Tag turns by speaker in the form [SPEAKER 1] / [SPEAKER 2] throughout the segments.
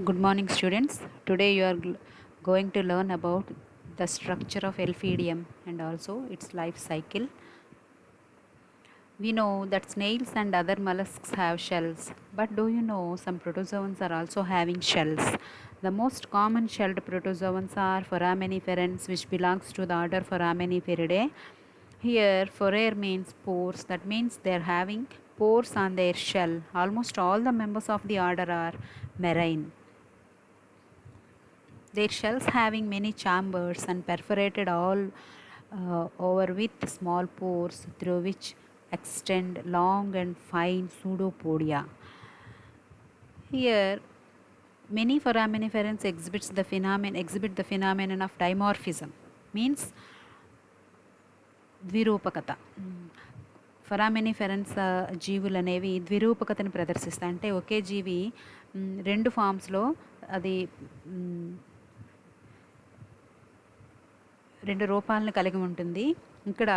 [SPEAKER 1] Good morning, students. Today you are going to learn about the structure of Elphidium and also its life cycle. We know that snails and other mollusks have shells, but do you know some protozoans are also having shells? The most common shelled protozoans are Foraminiferans, which belongs to the order Foraminiferidae. Here, forer means pores, that means they are having pores on their shell. Almost all the members of the order are marine. Their shells having many chambers and perforated all over with small pores through which extend long and fine pseudopodia. Here, many foraminiferans exhibit the phenomenon of dimorphism, means ద్విరూపకత. ఫొరామినిఫెరన్స్ జీవులు అనేవి ద్విరూపకతను ప్రదర్శిస్తాయి. అంటే ఒకే జీవి రెండు ఫామ్స్లో అది రెండు రూపాలను కలిగి ఉంటుంది. ఇక్కడ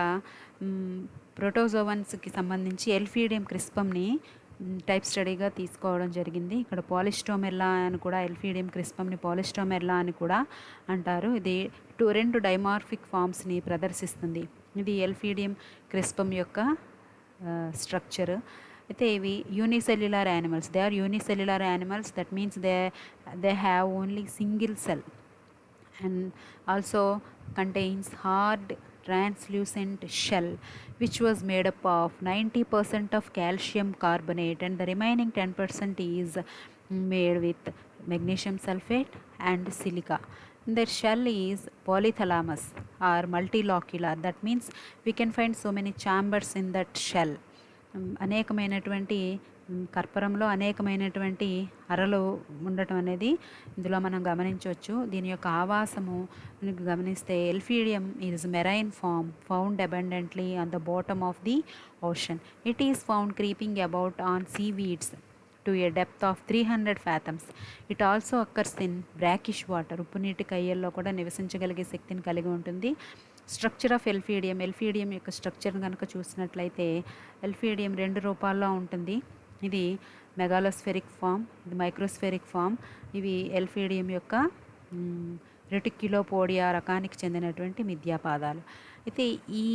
[SPEAKER 1] ప్రోటోజోవన్స్కి సంబంధించి ఎల్ఫీడియం క్రిస్పమ్ని టైప్ స్టడీగా తీసుకోవడం జరిగింది. ఇక్కడ పాలిస్టోమెర్లా అని కూడా ఎల్ఫీడియం క్రిస్పమ్ని పాలిస్టోమెర్లా అని కూడా అంటారు. ఇది రెండు డైమార్ఫిక్ ఫామ్స్ని ప్రదర్శిస్తుంది. ఇది ఎల్ఫీడియం క్రిస్పమ్ యొక్క స్ట్రక్చర్. అయితే ఇవి unicellular animals. They are unicellular animals, that means they have only single cell and also contains hard translucent shell which was made up of 90% of calcium carbonate and the remaining 10% is made with magnesium sulfate and silica. Their shell is polythalamus or multilocular, that means we can find so many chambers in that shell. అనేకమైనటువంటి కర్పరంలో అనేకమైనటువంటి అరలు ఉండటం అనేది ఇందులో మనం గమనించవచ్చు. దీని యొక్క ఆవాసము గమనిస్తే Elphidium is marine form found abundantly on the bottom of the ocean. It is found creeping about on seaweeds to a depth of 300 fathoms. It also occurs in brackish water. ఉప్పు నీటి కయ్యల్లో కూడా నివసించగలిగే శక్తిని కలిగి ఉంటుంది. స్ట్రక్చర్ ఆఫ్ ఎల్ఫీడియం యొక్క structure కనుక చూసినట్లయితే elphidium రెండు రూపాల్లో ఉంటుంది. ఇది మెగాలోస్ఫెరిక్ ఫామ్, ఇది మైక్రోస్ఫెరిక్ ఫామ్. ఇవి ఎల్ఫీడియం యొక్క రెటిక్యులోపోడియా రకానికి చెందినటువంటి మిథ్యాపాదాలు. అయితే ఈ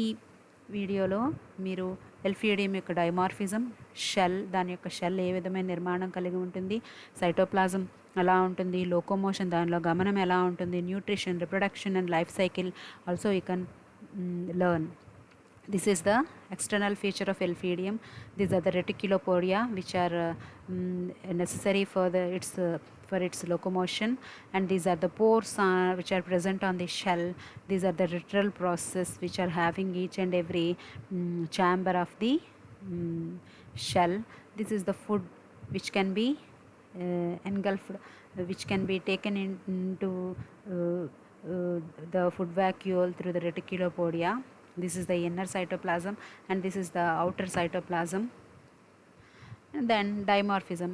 [SPEAKER 1] వీడియోలో మీరు ఎల్ఫీడియం యొక్క డైమార్ఫిజం, షెల్, దాని యొక్క షెల్ ఏ విధమైన నిర్మాణం కలిగి ఉంటుంది, సైటోప్లాజం ఎలా ఉంటుంది, లోకోమోషన్ దానిలో గమనం ఎలా ఉంటుంది, nutrition, reproduction and life cycle also you can learn. This is the external feature of Elphidium. These are the reticulopodia which are necessary for its locomotion, and these are the pores which are present on the shell. These are the reticular process which are having each and every chamber of the shell. This is the food which can be engulfed, which can be taken into the food vacuole through the reticulopodia. This is the inner cytoplasm and this is the outer cytoplasm. And then dimorphism.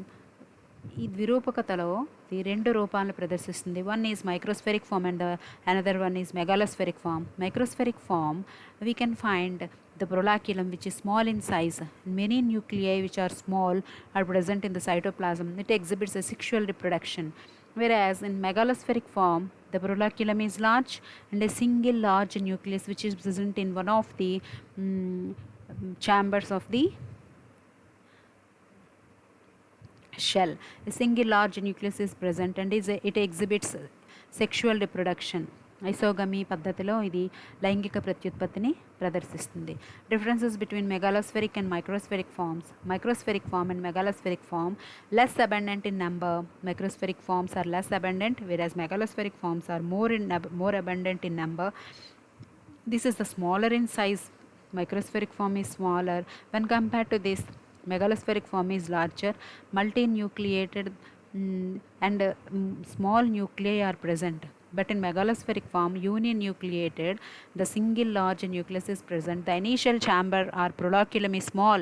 [SPEAKER 1] ఈ ద్విరూపకతలో ఈ రెండు రూపాలను ప్రదర్శిస్తుంది. One is microspheric form and another one is megalospheric form. Microspheric form we can find the prolaculum which is small in size. Many nuclei which are small are present in the cytoplasm. It exhibits a sexual reproduction. Whereas in megalospheric form, the prolaculum is large and a single large nucleus which is present in one of the chambers of the shell. A single large nucleus is present and it exhibits sexual reproduction. Isogamy పద్ధతిలో ఇది లైంగిక ప్రత్యుత్పత్తిని ప్రదర్శిస్తుంది. Differences between megalospheric and microspheric forms. Microspheric form and megalospheric form less abundant in number. Microspheric forms are less abundant, whereas megalospheric forms are more abundant in number. This is the smaller in size. Microspheric form is smaller when compared to this. Megalospheric form is larger, multinucleated, and small nuclei are present. But in megalospheric form, uninucleated, the single large nucleus is present. The initial chamber or prolaculum is small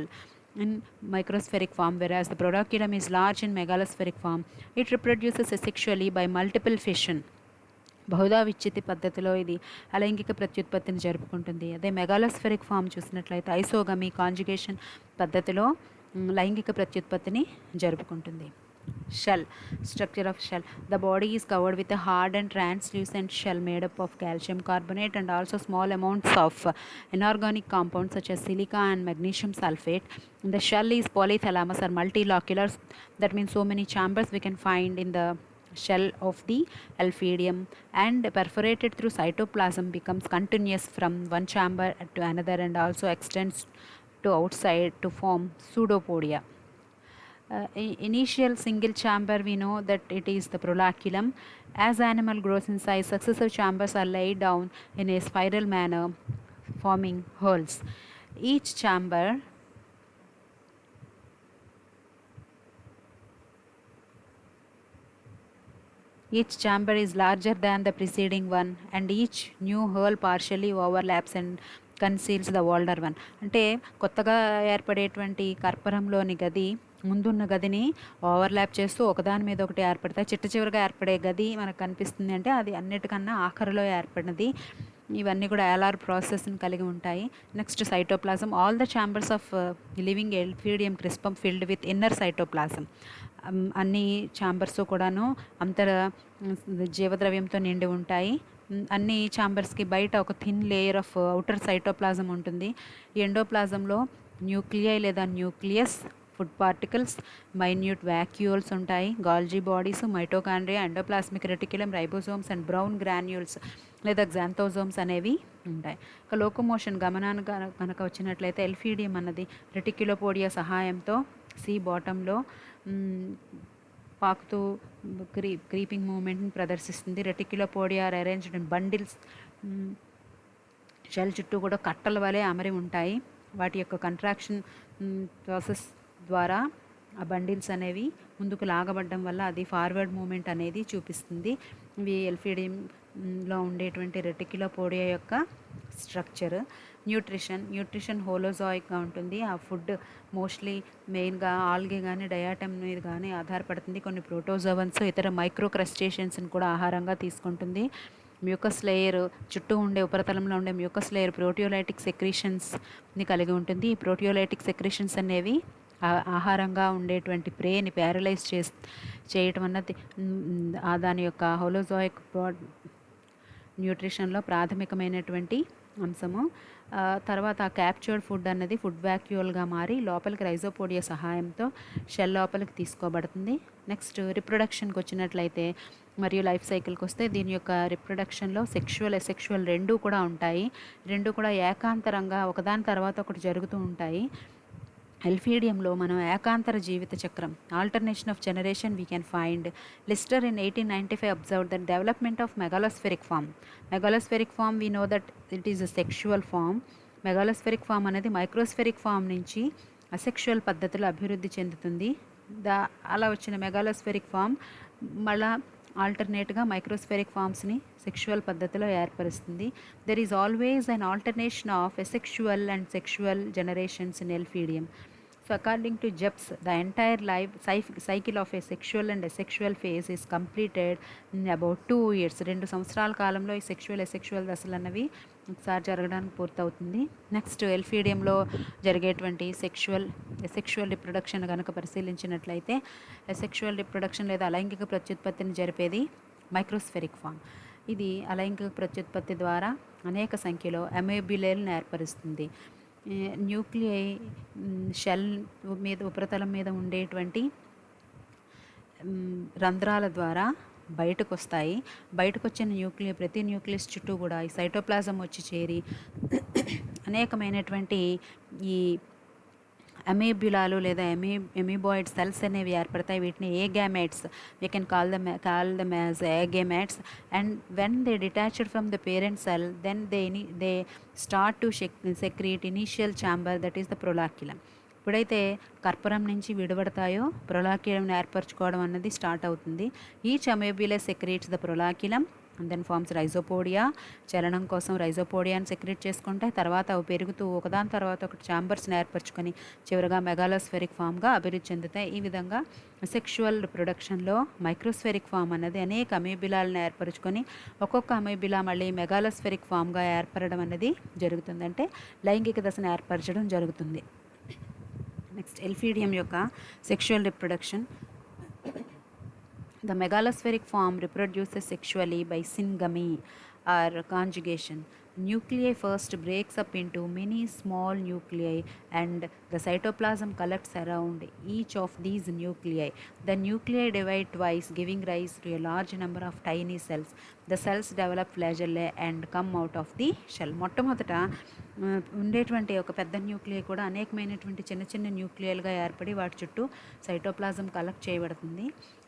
[SPEAKER 1] in microspheric form, whereas the prolaculum is large in megalospheric form. It reproduces asexually by multiple fission. బహుదా విచ్ఛితి పద్ధతిలో ఇది అలైంగిక ప్రత్యుత్పత్తిని జరుపుకుంటుంది. అదే మెగాలోస్ఫెరిక్ form చూసినట్లయితే ఐసోగమీ conjugation పద్ధతిలో లైంగిక ప్రత్యుత్పత్తిని జరుపుకుంటుంది. Shell. Structure of shell: the body is covered with a hard and translucent shell made up of calcium carbonate and also small amounts of inorganic compounds such as silica and magnesium sulfate. The shell is polythalamus or multilocular. That means so many chambers we can find in the shell of the Elphidium, and perforated through cytoplasm becomes continuous from one chamber to another and also extends to outside to form pseudopodia. Initial single chamber, we know that it is the prolaculum. As animal grows in size, successive chambers are laid down in a spiral manner, forming holes. Each chamber is larger than the preceding one, and each new hole partially overlaps and conceals the older one. అంటే కొత్తగా ఏర్పడేటువంటి కర్పరంలోని గది ముందున్న గదిని overlap చేస్తూ ఒకదాని మీద ఒకటి ఏర్పడతాయి. చివరిగా ఏర్పడే గది మనకు కనిపిస్తుంది అంటే అది అన్నిటికన్నా ఆఖరిలో ఏర్పడినది. ఇవన్నీ కూడా ఏలార్ ప్రాసెస్ని కలిగి ఉంటాయి. Next cytoplasm. All the chambers of living elphidium crispum filled with inner cytoplasm. అన్ని ఛాంబర్స్ కూడాను అంతర జీవద్రవ్యంతో నిండి ఉంటాయి. అన్ని ఛాంబర్స్కి బయట ఒక thin layer of outer cytoplasm ఉంటుంది. ఈ ఎండోప్లాజంలో న్యూక్లియై లేదా nucleus, food particles, minute vacuoles ఉంటాయి. Golgi bodies, mitochondria, endoplasmic reticulum, ribosomes and brown granules లేదా గ్జాంథోజోమ్స్ అనేవి ఉంటాయి. ఇక లోకోమోషన్ గమనానికి కనుక వచ్చినట్లయితే ఎల్ఫీడియం అన్నది రెటిక్యులోపోడియా సహాయంతో సీ బాటంలో పాకుతూ క్రీపింగ్ మూమెంట్ని ప్రదర్శిస్తుంది. Reticulopodia are arranged in bundles. Shell చుట్టూ కూడా కట్టల వలె అమరి ఉంటాయి. వాటి యొక్క కంట్రాక్షన్ ప్రాసెస్ ద్వారా ఆ బండిల్స్ అనేవి ముందుకు లాగబడడం వల్ల అది ఫార్వర్డ్ మూమెంట్ అనేది చూపిస్తుంది. ఇవి ఎల్ఫీడియంలో ఉండేటువంటి రెటిక్యులోపోడియా యొక్క స్ట్రక్చర్. న్యూట్రిషన్ హోలోజాయిక్గా ఉంటుంది. ఆ ఫుడ్ మోస్ట్లీ మెయిన్గా ఆల్గే కానీ డయాటమ్ మీద కానీ ఆధారపడుతుంది. కొన్ని ప్రోటోజోవన్స్, ఇతర మైక్రో క్రస్టేషియన్స్ని కూడా ఆహారంగా తీసుకుంటుంది. మ్యూకస్ లేయర్, చుట్టూ ఉండే ఉపరితలంలో ఉండే మ్యూకస్ లేయర్ ప్రోటియోలైటిక్ సెక్రీషన్స్ని కలిగి ఉంటుంది. ఈ ప్రోటియోలైటిక్ సెక్రీషన్స్ అనేవి ఆహారంగా ఉండేటువంటి ప్రేని ప్యారలైజ్ చేయటం అన్నది దాని యొక్క హోలోజాయిక్ న్యూట్రిషన్లో ప్రాథమికమైనటువంటి అంశము. తర్వాత క్యాప్చర్డ్ ఫుడ్ అన్నది ఫుడ్ వ్యాక్యూల్గా మారి లోపలికి రైజోపోడియా సహాయంతో షెల్ లోపలికి తీసుకోబడుతుంది. నెక్స్ట్ రిప్రొడక్షన్కి వచ్చినట్లయితే మరియు లైఫ్ సైకిల్కి వస్తే దీని యొక్క రిప్రొడక్షన్లో సెక్షువల్, ఎసెక్షువల్ రెండూ కూడా ఉంటాయి. రెండు కూడా ఏకాంతరంగా ఒకదాని తర్వాత ఒకటి జరుగుతూ ఉంటాయి. ఎల్ఫీడియంలో మనం ఏకాంతర జీవిత చక్రం, alternation of generation we can find. Lister in 1895 observe that development of megalospheric form. Megalospheric form we know that it is a sexual form. Megalospheric form అనేది మైక్రోస్ఫెరిక్ ఫామ్ నుంచి అసెక్షువల్ పద్ధతిలో అభివృద్ధి చెందుతుంది. అలా వచ్చిన మెగాలోస్ఫెరిక్ ఫామ్ మళ్ళా ఆల్టర్నేట్గా మైక్రోస్ఫెరిక్ ఫామ్స్ని సెక్షువల్ పద్ధతిలో ఏర్పరుస్తుంది. There is always an alternation of asexual and sexual generations in Elphidium. So according to Jepps, the entire life cycle of a sexual and asexual phase is completed in about 2 years. 2 సంవత్సరాల కాలంలో ఈ sexual, asexual దశలు అన్నవి ఒకసారి జరగడానికి పూర్తవుతుంది. Next ఎల్ఫీడియంలో జరిగేటువంటి asexual reproduction కనుక పరిశీలించినట్లయితే, ఎసెక్షువల్ రిప్రొడక్షన్ లేదా అలైంగిక ప్రత్యుత్పత్తిని జరిపేది మైక్రోస్ఫెరిక్ ఫామ్. ఇది అలైంగిక ప్రత్యుత్పత్తి ద్వారా అనేక సంఖ్యలో అమేబ్యులేలను ఏర్పరుస్తుంది. న్యూక్లియై షెల్ మీద ఉపరితలం మీద ఉండేటువంటి రంధ్రాల ద్వారా బయటకు వస్తాయి. బయటకు వచ్చిన ప్రతి న్యూక్లియస్ చుట్టూ కూడా ఈ సైటోప్లాజం వచ్చి చేరి అనేకమైనటువంటి ఈ అమేబ్యులాలు లేదా ఎమీబాయిడ్ సెల్స్ అనేవి ఏర్పడతాయి. వీటిని agametes, we can call them as agametes. And when they detached from the parent cell, then they start to secrete initial chamber, that is the proloculum. ఎప్పుడైతే కర్పరం నుంచి విడబడతాయో ప్రొలాక్యులం ఏర్పరచుకోవడం అన్నది స్టార్ట్ అవుతుంది. Each amoebula secretes the proloculum and then forms rhizopodia. చలనం కోసం రైజోపోడియాని secret చేసుకుంటాయి. తర్వాత అవి పెరుగుతూ ఒకదాని తర్వాత ఒకటి ఛాంబర్స్ని ఏర్పరచుకొని చివరిగా మెగాలోస్ఫెరిక్ ఫామ్గా అభివృద్ధి చెందుతాయి. ఈ విధంగా సెక్షువల్ రిప్రొడక్షన్లో మైక్రోస్ఫెరిక్ ఫామ్ అనేది అనేక అమేబిలాలను ఏర్పరచుకొని ఒక్కొక్క అమేబిలా మళ్ళీ మెగాలోస్ఫెరిక్ ఫామ్గా ఏర్పడడం అనేది జరుగుతుంది. అంటే లైంగిక దశను ఏర్పరచడం జరుగుతుంది. నెక్స్ట్ ఎల్ఫీడియం యొక్క sexual reproduction. The megalospheric form reproduces sexually by syngamy or conjugation. Nuclei first breaks up into many small nuclei and the cytoplasm collects around each of these nuclei. The nuclei divide twice, giving rise to a large number of tiny cells. The cells develop flagellae and come out of the shell. మొట్టమొదట ఉండేటువంటి ఒక పెద్ద nuclei కూడా అనేకమైనటువంటి చిన్న చిన్న న్యూక్లియల్గా ఏర్పడి వాటి చుట్టూ సైటోప్లాజం కలెక్ట్ చేయబడుతుంది.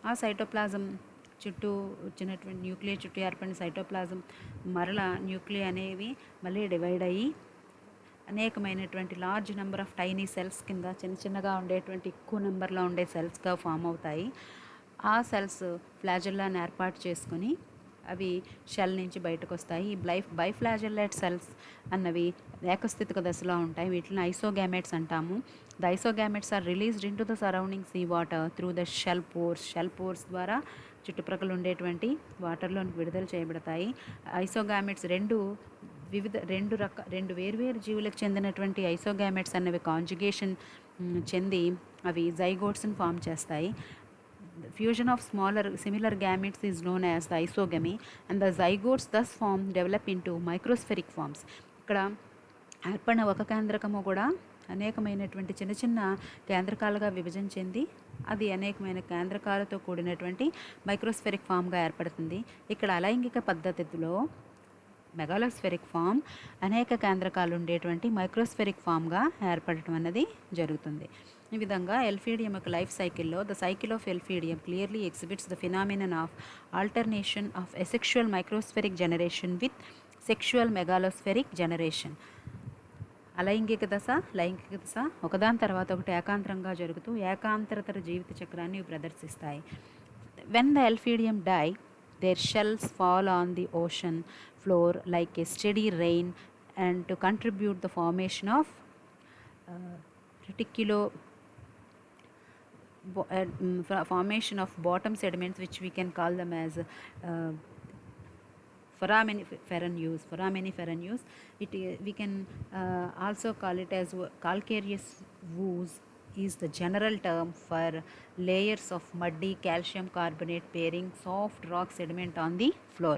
[SPEAKER 1] ఆ సైటోప్లాజం చుట్టూ వచ్చినటువంటి న్యూక్లియై చుట్టూ ఏర్పడిన సైటోప్లాజం మరల న్యూక్లియై అనేవి మళ్ళీ డివైడ్ అయ్యి అనేకమైనటువంటి large number of tiny cells కింద చిన్న చిన్నగా ఉండేటువంటి ఎక్కువ నెంబర్లో ఉండే సెల్స్గా ఫామ్ అవుతాయి. ఆ సెల్స్ ఫ్లాజెల్లాని ఏర్పాటు చేసుకొని అవి షెల్ నుంచి బయటకు వస్తాయి. బైఫ్లాజెల్లేట్ సెల్స్ అన్నవి ఏకస్థితిక దశలో ఉంటాయి. వీటిని ఐసోగామెట్స్ అంటాము. The isogametes are released into the surrounding sea water through the shell pores ద్వారా చుట్టుప్రక్కల ఉండేటువంటి వాటర్లోనికి విడుదల చేయబడతాయి. ఐసోగామెట్స్ రెండు వేర్వేరు జీవులకు చెందినటువంటి ఐసోగామెట్స్ అనేవి కాంజుగేషన్ చెంది అవి జైగోట్స్ని ఫామ్ చేస్తాయి. Fusion of similar gametes is known as the isogamy, and the zygotes thus develop into microspheric forms. ఇక్కడ ఏర్పడిన ఒక కేంద్రకము కూడా అనేకమైనటువంటి చిన్న చిన్న కేంద్రకాలుగా విభజన చెంది అది అనేకమైన కేంద్రకాలతో కూడినటువంటి మైక్రోస్ఫెరిక్ ఫామ్గా ఏర్పడుతుంది. ఇక్కడ అలైంగిక పద్ధతిలో మెగాలోస్ఫెరిక్ ఫామ్ అనేక కేంద్రకాలు ఉండేటువంటి మైక్రోస్ఫెరిక్ ఫామ్గా ఏర్పడటం అనేది జరుగుతుంది. ఈ విధంగా ఎల్ఫీడియం యొక్క లైఫ్ సైకిల్లో the cycle of Elphidium clearly exhibits the phenomenon of alternation of asexual microspheric generation with sexual megalospheric generation. అలైంగిక దశ, లైంగిక దశ ఒకదాని తర్వాత ఒకటి ఏకాంతరంగా జరుగుతూ ఏకాంతరతర జీవిత చక్రాన్ని ప్రదర్శిస్తాయి. When the Elphidium die, their shells fall on the ocean floor like a steady rain and to contribute the formation of formation of bottom sediments, which we can call them as foraminiferous. We can also call it as calcareous ooze is the general term for layers of muddy calcium carbonate bearing soft rock sediment on the floor.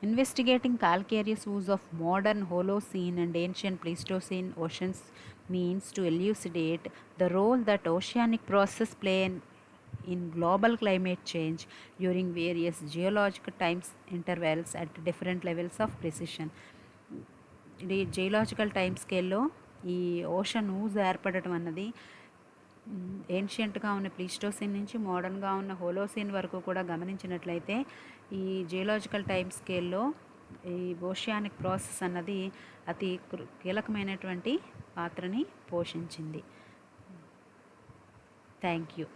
[SPEAKER 1] Investigating calcareous ooze of modern Holocene and ancient Pleistocene oceans means to elucidate the role that oceanic processes play in global climate change during various geological time intervals at different levels of precision. ఇది geological time స్కేల్లో ఈ ocean ooze ఏర్పడటం అన్నది ఏన్షియంట్గా ఉన్న ప్లీస్టోసిన్ నుంచి మోడర్న్గా ఉన్న Holocene వరకు కూడా గమనించినట్లయితే ఈ జియోలాజికల్ టైం స్కేల్లో ఈ ఓషియానిక్ ప్రాసెస్ అన్నది అతి కీలకమైనటువంటి పాత్రని పోషించింది. Thank you.